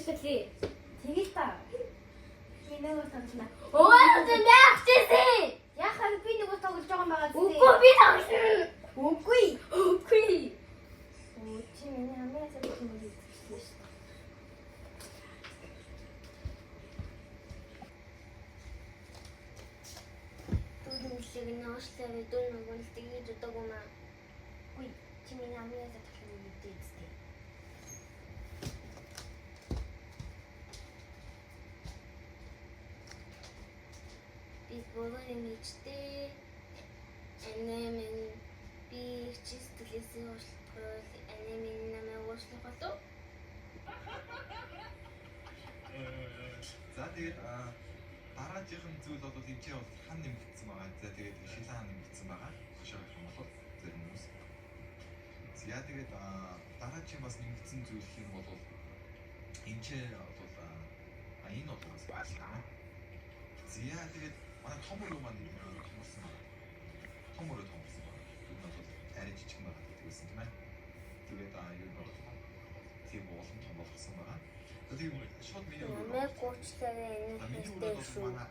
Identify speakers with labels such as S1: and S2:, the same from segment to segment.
S1: уучлалээ.
S2: Тэгэл та. Би нөгөө тоглоно.
S1: Өө тийм яахчихсэн?
S2: Яхаа би нөгөө тоглож байгаа юм байгаа зү.
S1: Үгүй би тоглосон.
S2: Үгүй.
S1: Үгүй.
S2: Оо чи миний амиас авчих юм уу?
S1: Дүрмэлэг нь уучлаарай. Дүр нөгөө л тэгж удаг юм аа.
S2: Үгүй. Чи миний амиас авчих юм уу гэдэг.
S1: Би болоо юм ичтэй. Анемэн би чистэлээсээ уучлах. Анемэн намайг уучлах болов?
S3: За тэгээд дараагийн зүйл бол эвчээ бол хан нэмэгдсэн байгаа. За тэгээд шилэн нэмэгдсэн байгаа. Хашаа гэх юм бол зарим хүмүүс. За тэгээд дараагийн бас нэмэгдсэн зүйл гэх юм бол эмчээ бол энэ бол бас байлаа. За тэгээд манай том өрөө маань томорсон байна. Том өрөө томорсон байна. Энэ бол арай жижиг байгаа гэсэн тийм ээ. Тэгээд юу бол тийм болон том болгосон байгаа. Тэгээд шууд миний өрөө.
S1: Намайг уучлаарай. Энэ хэвтэй шүү.
S3: Манай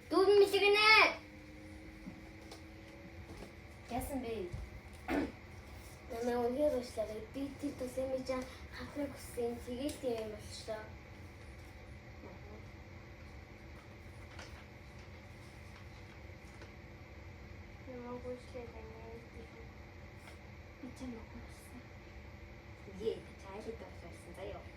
S1: Дүрмэлэг нэ.
S2: Яасан бэ?
S1: Намайг үнээр уучлаарай. Би тэр төсөө мэж хахраг хүссэн. Тэгээд тийм юм болчихлоо. Намайг уучлаарай.
S2: Би ч юм уу.
S1: Е, чайлд болсон заяа.